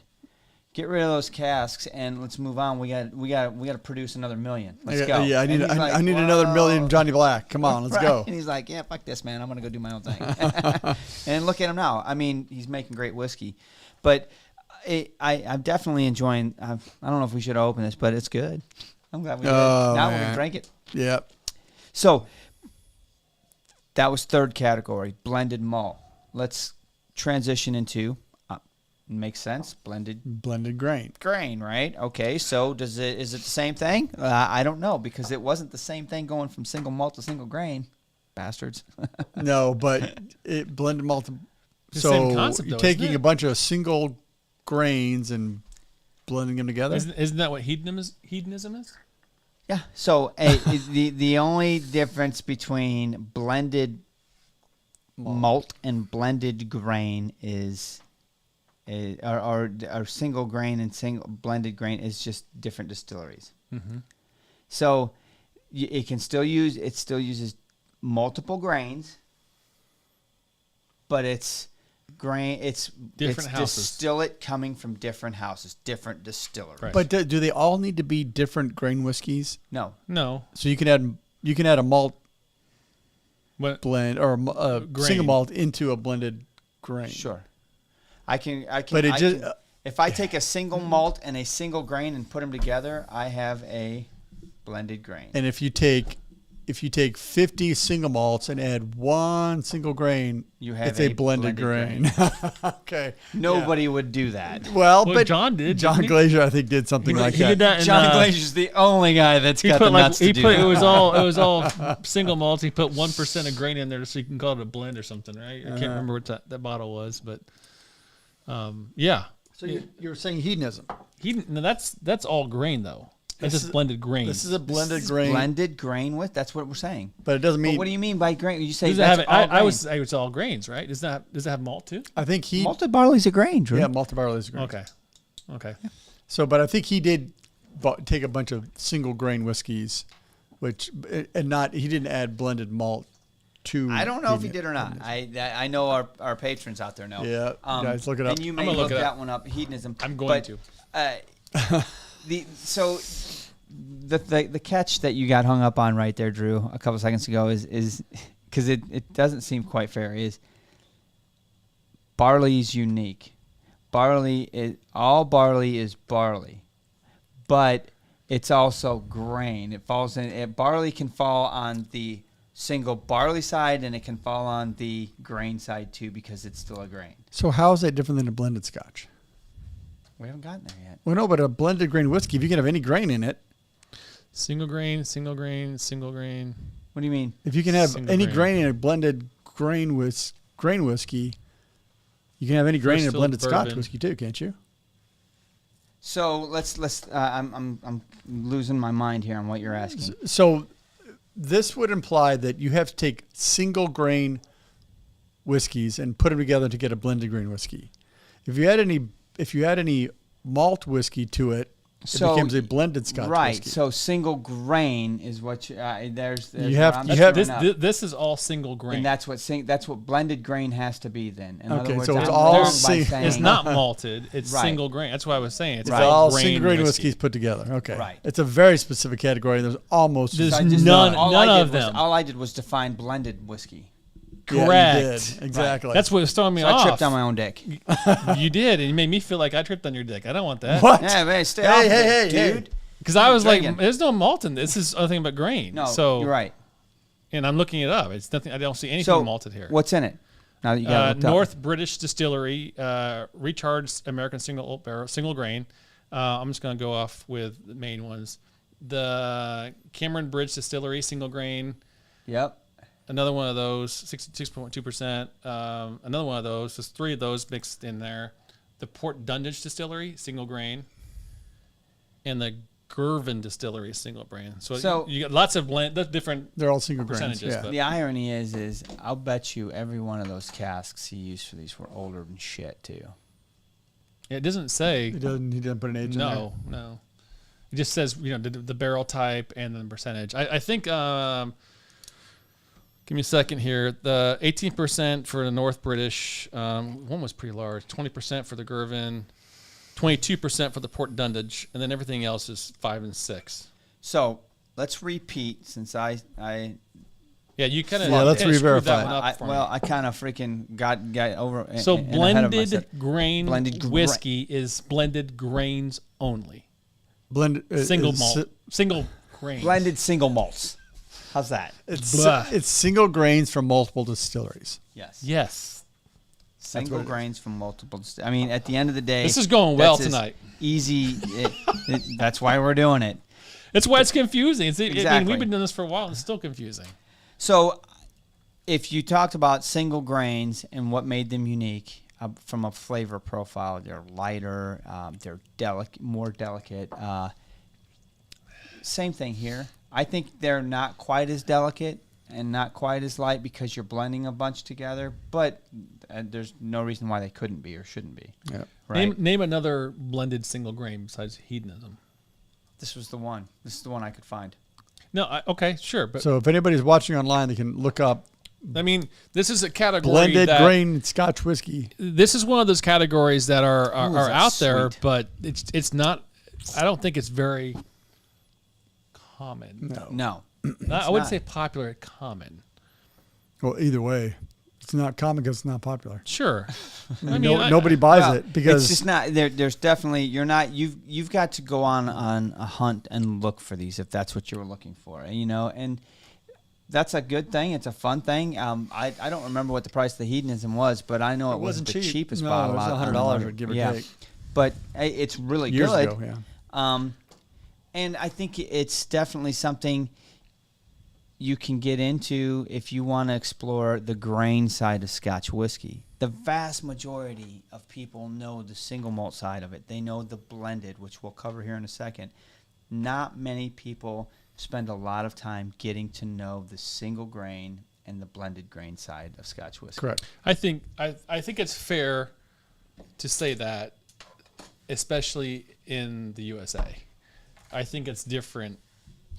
Get rid of those casks and let's move on. We got to produce another million. Let's go. Yeah, I need another million Johnny Black. Come on, let's go. And he's like, yeah, fuck this, man. I'm gonna go do my own thing. And look at him now. I mean, he's making great whiskey, but I'm definitely enjoying. I don't know if we should open this, but it's good. I'm glad we did. Now we can drink it. Yep. So that was third category, blended malt. Let's transition into. Makes sense. Blended grain, right? Okay, so is it the same thing? I don't know, because it wasn't the same thing going from single malt to single grain. Bastards. No, but blended malt. So same concept, you're though, taking a bunch of single grains and blending them together. Isn't that what hedonism is? Yeah. So the only difference between blended malt and blended grain is. Our single grain and single blended grain is just different distilleries. Mm-hmm. So it still uses multiple grains, but it's grain. It's Different houses. Distillate coming from different houses, different distilleries. Right. But do they all need to be different grain whiskeys? No. So you can add a malt What? blend or a Grain. single malt into a blended grain. Sure. I can. But it just if I take a single malt and a single grain and put them together, I have a blended grain. and if you take 50 single malts and add one single grain, You have it's a a blended blended grain. Okay. Nobody would do that. Well, Well, but John did. John didn't he? Glazier, I think, did something like He that. did that. In, John Glazier's the only guy that's He got put the like nuts he to put do it that. was all single malts. He put 1% of grain in there so you can call it a blend or something, right? I can't remember what that bottle was, but yeah. So you're saying hedonism. No, that's all grain though. That's just blended grain. This is a blended This is grain, blended grain with. That's what we're saying. but it doesn't But mean. what do you mean by grain? You say Does it that's have? all I would grain. say it's all grains, right? Does it have malt too? I think he. Malted barley's a grain, Drew. Yeah, malted barley is grain. Okay. So, but I think he did take a bunch of single grain whiskeys, he didn't add blended malt to. I don't know if he did or not. I know our patrons out there know. Yeah, guys, look it up. And you I'm may gonna look look it that up. one up. Hedonism. I'm going to. The catch that you got hung up on right there, Drew, a couple seconds ago is because it doesn't seem quite fair. Is barley's unique. Barley is barley, but it's also grain. It falls in. Barley can fall on the single barley side, and it can fall on the grain side too because it's still a grain. So how is that different than a blended Scotch? We haven't gotten there yet. Well, no, but a blended grain whiskey, if you can have any grain in it, Single grain, single grain, single grain. What do you mean? if you can have Single any grain. grain in a blended grain whiskey, you can have any grain in a First blended filled Scotch bourbon. whiskey too, can't you? So let's. I'm losing my mind here on what you're asking. So this would imply that you have to take single grain whiskeys and put them together to get a blended grain whiskey. If you add any malt whiskey to it, it becomes a blended Scotch right. whiskey. So single grain is what you. There's You where have- I'm you have- screwing up. This is all single grain. And that's what blended grain has to be then. In other Okay, words, so it's I'm all wrong by sing- saying It's not malted. It's Right. single grain. That's what I was saying. It's It's Right. all grain single grain whiskey. whiskeys put together. Okay. Right. It's a very specific category. There's almost There's So I just- none all I of did was- them. All I did was define blended whiskey. Yeah, Correct. you did. Exactly. That's what was throwing me So off. I tripped on my own dick. You did, and you made me feel like I tripped on your dick. I don't want that. What? Yeah, man, stay Hey, off of hey, it, hey, dude. Because I was Drinking. like, there's no malt in this. This is nothing but grain. No, so you're right. And I'm looking it up. It's nothing. I don't see anything So malted here. what's in it? Now that you got it looked up. North British Distillery, recharged American single grain. I'm just going to go off with the main ones. The Cameron Bridge Distillery, single grain. Yep. Another one of those, 66.2%. Another one of those. There's three of those mixed in there. The Port Dunwich Distillery, single grain. And the Girvan Distillery, single grain. So you got lots of different They're all single grains. percentages. Yeah. But The irony is I'll bet you every one of those casks he used for these were older than shit too. it doesn't say. He doesn't put an age in there. No. It just says, the barrel type and the percentage. I think, give me a second here. The 18% for the North British, one was pretty large. 20% for the Girvan, 22% for the Port Dunwich, and then everything else is 5 and 6. So let's repeat since I Yeah, you kind of let's re-verify. I kind of freaking got over. So and ahead of myself. blended grain whiskey is blended grains only. Blended Single malt. Single grain. Blended single malts. How's that? Blah. It's single grains from multiple distilleries. Yes. Yes. Single what it grains from multiple. I mean, at the end of the day, This is going well that's as tonight. Easy. That's why we're doing it. That's why it's confusing. I mean, Exactly. we've been doing this for a while. And it's still confusing. So, if you talked about single grains and what made them unique from a flavor profile, they're lighter, they're more delicate. Same thing here. I think they're not quite as delicate and not quite as light because you're blending a bunch together, but there's no reason why they couldn't be or shouldn't be. Yeah. Right? Name another blended single grain besides hedonism. This was the one. This is the one I could find. No, okay, sure, but So if anybody's watching online, they can look up I mean, this is a category blended that grain Scotch whiskey. this is one of those categories that are that's out there, sweet. but it's not. I don't think it's very common. No. I wouldn't not. say popular. Common. Well, either way, it's not common because it's not popular. Sure. I Nobody buys Well, it because it's just not there. There's definitely you've got to go on a hunt and look for these if that's what you were looking for, and that's a good thing. It's a fun thing. I don't remember what the price of the hedonism was, but I know it wasn't the cheapest no, bottle. it was out $100 on give or yeah. take. But it's really Years good. ago, yeah. And I think it's definitely something you can get into if you want to explore the grain side of Scotch whiskey. The vast majority of people know the single malt side of it. They know the blended, which we'll cover here in a second. Not many people spend a lot of time getting to know the single grain and the blended grain side of Scotch whiskey. Correct. I think it's fair to say that, especially in the USA. I think it's different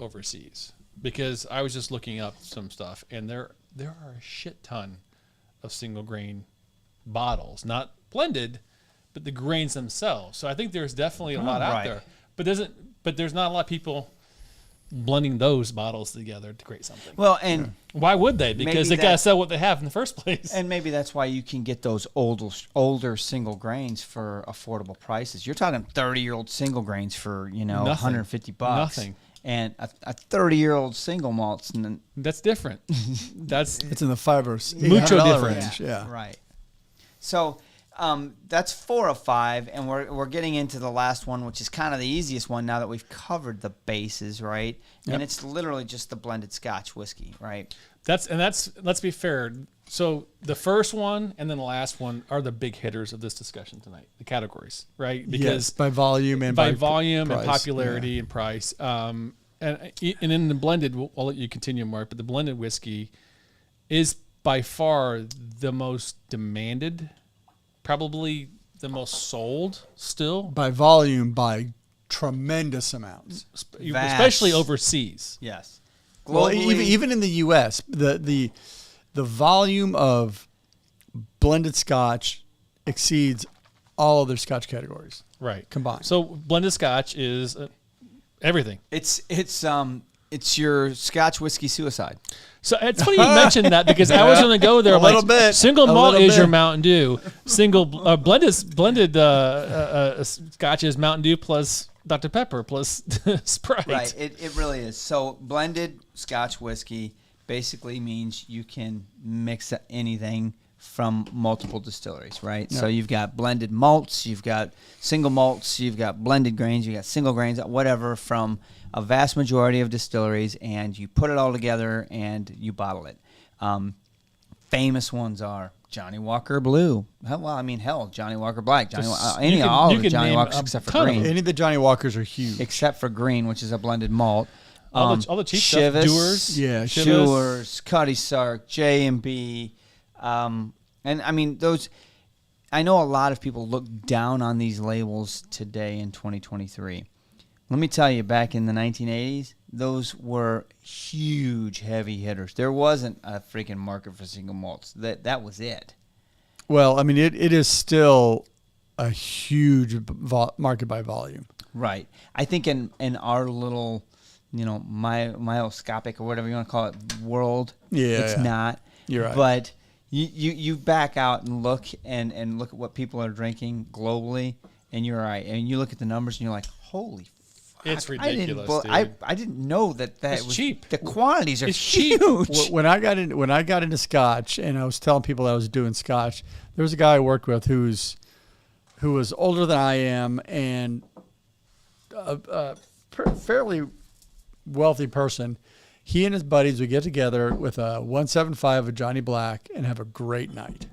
overseas because I was just looking up some stuff, and there are a shit ton of single grain bottles, not blended, but the grains themselves. So I think there's definitely a lot out right. there, but there's not a lot of people blending those bottles together to create something. Well, and Why would they? Because they Maybe got to that- sell what they have in the first place. and maybe that's why you can get those older single grains for affordable prices. You're talking 30-year-old single grains for Nothing. $150. Nothing. And a 30-year-old single malt's That's different. That's It's in the $5 or Mucho $800 different. range. Yeah. right. So that's 4 of 5, and we're getting into the last one, which is kind of the easiest one now that we've covered the bases, right? Yep. And it's literally just the blended Scotch whiskey, right? That's let's be fair. So the first one and then the last one are the big hitters of this discussion tonight. The categories, right? Yes, Because by volume and by by volume and price, popularity and price. And in the blended, I'll let you continue, Mark. But the blended whiskey is by far the most demanded, probably the most sold still, by volume by tremendous amounts. especially overseas. Yes. Well, Globally, even in the U.S., the volume of blended Scotch exceeds all other Scotch categories Right. combined. So blended Scotch is everything. it's your Scotch whiskey suicide. So it's funny you mentioned that because I was going to go there. A I'm little like, bit. Single A malt little is your bit. Mountain Dew. Single blended Scotch is Mountain Dew plus Dr. Pepper plus Sprite. Right. It really is. So blended Scotch whiskey basically means you can mix anything from multiple distilleries, right? Yeah. So you've got blended malts, you've got single malts, you've got blended grains, you've got single grains, whatever, from a vast majority of distilleries, and you put it all together and you bottle it. Famous ones are Johnny Walker Blue. Johnny Walker Black, all you of the can Johnny name Walkers a except for ton of green. Any of the Johnny Walkers are huge. Except for green, which is a blended malt. All the cheap stuff. Chivas, Dewars. Yeah, Dewars, Cuddy Sark, J&B. And I mean, those, I know a lot of people look down on these labels today in 2023. Let me tell you, back in the 1980s, those were huge heavy hitters. There wasn't a freaking market for single malts. That was it. Well, I mean, it is still a huge market by volume. Right. I think in our little, myoscopic or whatever you want to call it, world, it's Yeah. not. You're right. But you back out and look at what people are drinking globally, and you're right. And you look at the numbers, and you're like, holy fuck. It's ridiculous, dude. I didn't know that It's was cheap. The quantities are It's cheap. huge. When I got into Scotch, and I was telling people that I was doing Scotch, there was a guy I worked with who was older than I am and a fairly wealthy person. He and his buddies would get together with a 175 of Johnny Black and have a great night.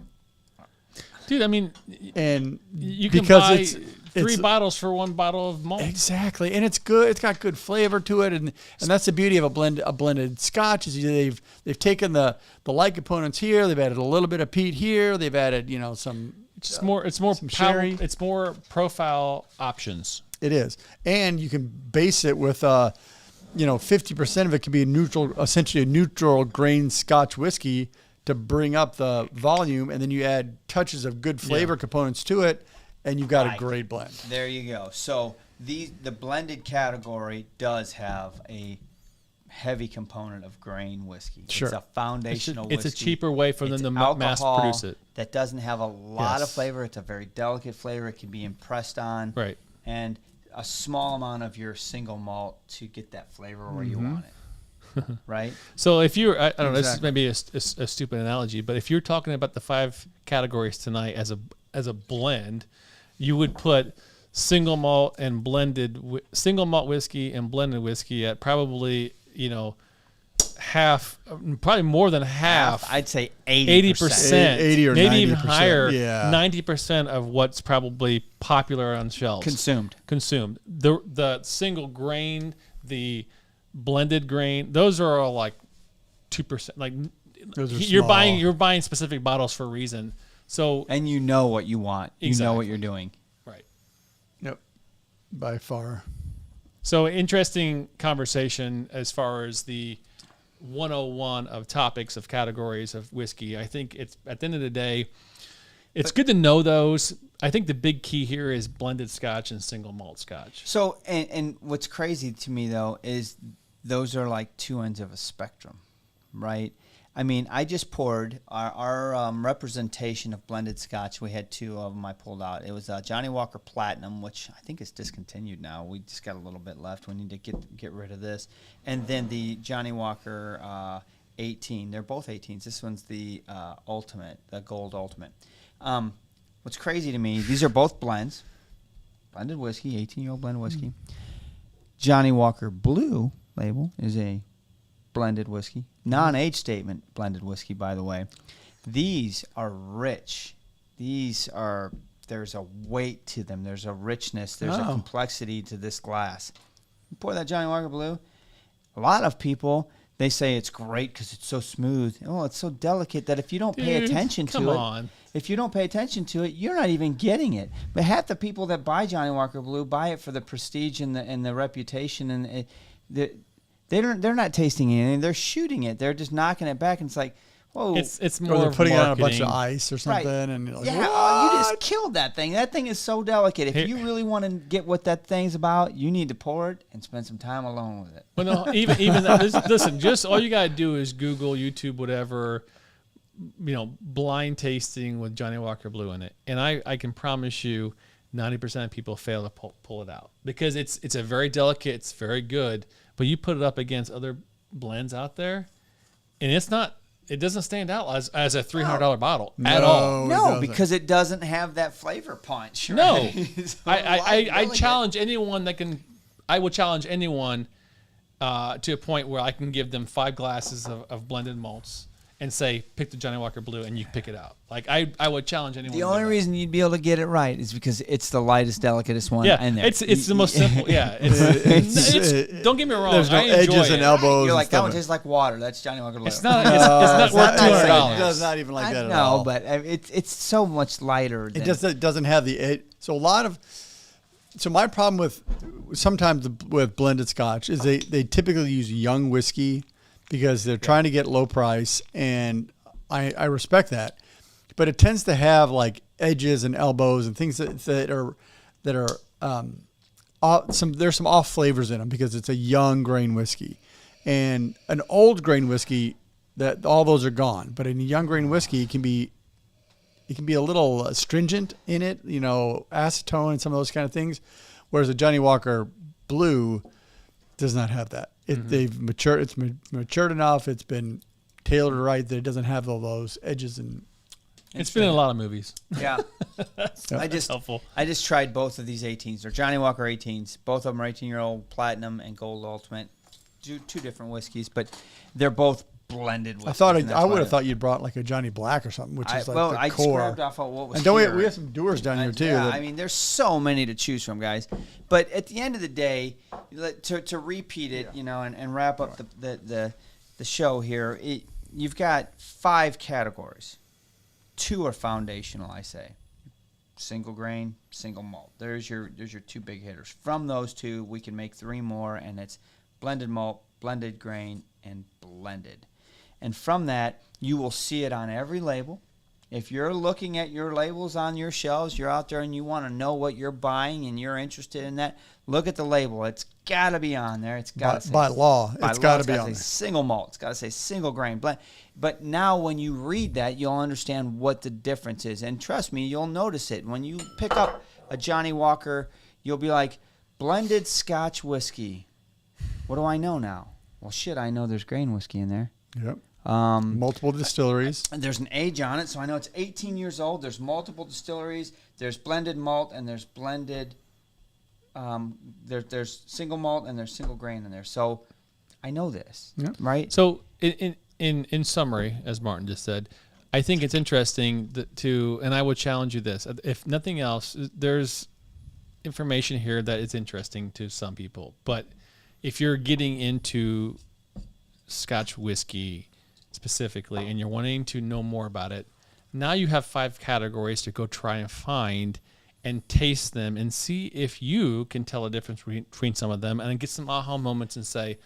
Dude, I mean, And you can because buy it's three bottles for one bottle of malt. exactly, and it's good. It's got good flavor to it, and that's the beauty of a blended Scotch is they've taken the light components here, they've added a little bit of peat here, they've added some. It's more some sherry. It's more profile options. It is, and you can base it with 50% of it could be essentially a neutral grain Scotch whiskey to bring up the volume, and then you add touches of good flavor components to it, and you've got a great blend. There you go. So the blended category does have a heavy component of grain whiskey. Sure. It's a foundational whiskey. It's a cheaper way for them to mass produce it. That doesn't have a lot of flavor. It's a very delicate flavor. It can be impressed on. Right. And a small amount of your single malt to get that flavor where you want it. Right? So if you're, I don't know, this is maybe a stupid analogy, but if you're talking about the 5 categories tonight as a blend, you would put single malt whiskey and blended whiskey at probably, half, probably more than half. I'd say 80%. 80 or maybe 90%. even higher. Yeah. 90% of what's probably popular on shelves. Consumed. The single grain, the blended grain, those are all like 2%. Like those are you're small. you're buying specific bottles for a reason. So and you know what you want. Exactly. You know what you're doing. Right. Yep. By far. So interesting conversation as far as the 101 of topics of categories of whiskey. I think it's at the end of the day, it's good to know those. I think the big key here is blended Scotch and single malt Scotch. So and what's crazy to me though is those are like two ends of a spectrum, right? I mean, I just poured our representation of blended Scotch. We had 2 of them I pulled out. It was Johnny Walker Platinum, which I think is discontinued now. We just got a little bit left. We need to get rid of this. And then the Johnny Walker 18. They're both 18s. This one's the Ultimate, the Gold Ultimate. What's crazy to me, these are both blends. Blended whiskey, 18-year-old blended whiskey. Johnny Walker Blue label is a blended whiskey. Non-age statement blended whiskey, by the way. These are rich. There's a weight to them. There's a richness. There's a complexity to this glass. You pour that Johnny Walker Blue. A lot of people, they say it's great because it's so smooth. Oh, it's so delicate that if you don't pay attention to it, you're not even getting it. But half the people that buy Johnny Walker Blue buy it for the prestige and the reputation, and they're not tasting anything. They're shooting it. They're just knocking it back, and it's like, whoa. It's Or more they're of putting it on a bunch marketing. of ice or something, Right. and you're like, Yeah, what? you just killed that thing. That thing is so delicate. If you really want to get what that thing's about, you need to pour it and spend some time alone with it. Well, no, even listen, just all you gotta do is Google, YouTube, whatever, blind tasting with Johnny Walker Blue in it, and I can promise you, 90% of people fail to pull it out because it's a very delicate, it's very good, but you put it up against other blends out there, and it doesn't stand out as a $300 bottle at all. No, because it doesn't have that flavor punch. Right? No, So I challenge anyone I will challenge anyone to a point where I can give them 5 glasses of blended malts and say, pick the Johnny Walker Blue, and you pick it out. Like I would challenge anyone. The only reason you'd be able to get it right is because it's the lightest, delicatest one in there. It's the most simple. Yeah, it's don't get me wrong. There's no I enjoy edges it. and elbows. You're like, and that stuff. one tastes like water. That's Johnny Walker Blue. It's not worth $200. It does not even like that at No, all. but it's so much lighter. It doesn't have the edge. So my problem with blended Scotch is they typically use young whiskey because they're trying to get low price, and I respect that, but it tends to have like edges and elbows and things that are there's some off flavors in them because it's a young grain whiskey, and an old grain whiskey that all those are gone. But in a young grain whiskey, it can be a little astringent in it, acetone and some of those kind of things, whereas a Johnny Walker Blue does not have that. They've matured. It's matured enough. It's been tailored right that it doesn't have all those edges and. It's been in a lot of movies. Yeah. Helpful. I just tried both of these 18s. They're Johnny Walker 18s. Both of them are 18-year-old Platinum and Gold Ultimate. Two different whiskeys, but they're both blended whiskeys. I would have thought you'd brought like a Johnny Black or something, which is like the core. I scrapped off of what was and don't here. we have some Doers down here too. Yeah, I mean, there's so many to choose from, guys. But at the end of the day, to repeat it, and wrap up the show here, you've got 5 categories. 2 are foundational, I say. Single grain, single malt. There's your 2 big hitters. From those 2, we can make 3 more, and it's blended malt, blended grain, and blended. And from that, you will see it on every label. If you're looking at your labels on your shelves, you're out there and you want to know what you're buying and you're interested in that, look at the label. It's got to be on there. It's got to say, by law, it's got to be on there. Single malt. It's got to say single grain blend. But now when you read that, you'll understand what the difference is. And trust me, you'll notice it. When you pick up a Johnny Walker, you'll be like, blended Scotch whiskey. What do I know now? Well, shit, I know there's grain whiskey in there. Yep. Multiple distilleries. There's an age on it, so I know it's 18 years old. There's multiple distilleries. There's blended malt, and there's blended. There's single malt, and there's single grain in there. So I know this, right? So in summary, as Martin just said, I think it's interesting and I would challenge you this. If nothing else, there's information here that is interesting to some people. But if you're getting into Scotch whiskey specifically and you're wanting to know more about it, now you have 5 categories to go try and find and taste them and see if you can tell a difference between some of them and get some aha moments and say,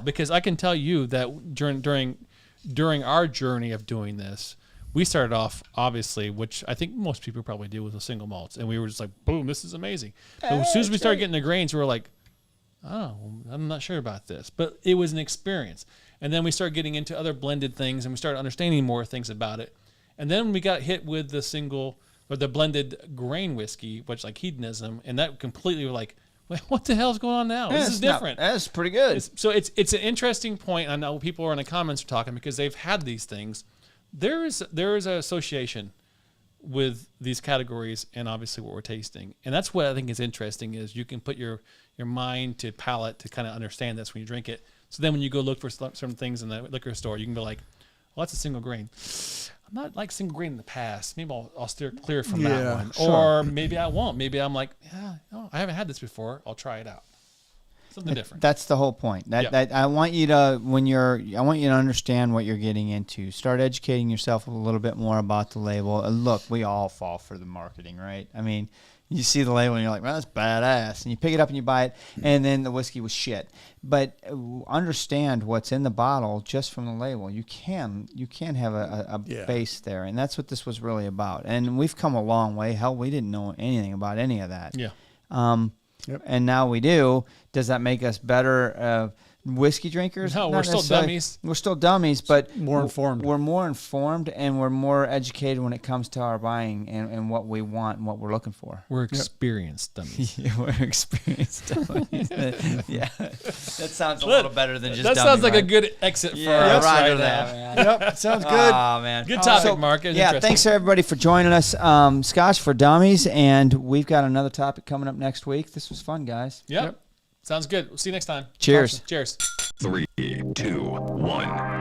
because I can tell you that during our journey of doing this, we started off, obviously, which I think most people probably do, with a single malts. And we were just like, boom, this is amazing. But as soon as we started getting the grains, we were like, oh, I'm not sure about this. But it was an experience. And then we started getting into other blended things, and we started understanding more things about it. And then we got hit with the blended grain whiskey, which like hedonism, and that completely were like, well, what the hell's going on now? This is different. That's pretty good. It's an interesting point. I know people are in the comments are talking because they've had these things. There is an association with these categories and obviously what we're tasting. And that's what I think is interesting is you can put your mind to palate to kind of understand this when you drink it. So then when you go look for certain things in the liquor store, you can be like, well, that's a single grain. I'm not like single grain in the past. Maybe I'll steer clear from that one. Sure. Or maybe I won't. Maybe I'm like, I haven't had this before. I'll try it out. Something different. That's the whole point. That I want you to understand what you're getting into. Start educating yourself a little bit more about the label. And look, we all fall for the marketing, right? I mean, you see the label and you're like, well, that's badass. And you pick it up and you buy it, and then the whiskey was shit. But understand what's in the bottle just from the label. You can have a base there, and that's what this was really about. And we've come a long way. Hell, we didn't know anything about any of that. Yeah. And now we do. Does that make us better whiskey drinkers? No, we're still dummies. We're still dummies, but more informed. We're more informed, and we're more educated when it comes to our buying and what we want and what we're looking for. We're experienced dummies. Yeah, we're experienced dummies. Yeah, that sounds a little better than just. That dummy, sounds like right? a good exit for us right now. Man. Yep, sounds good. Oh man, good topic, Mark. Thanks everybody for joining us. Scotch for Dummies, and we've got another topic coming up next week. This was fun, guys. Yep. Sounds good. We'll see you next time. Cheers. Cheers. 3, 2, 1.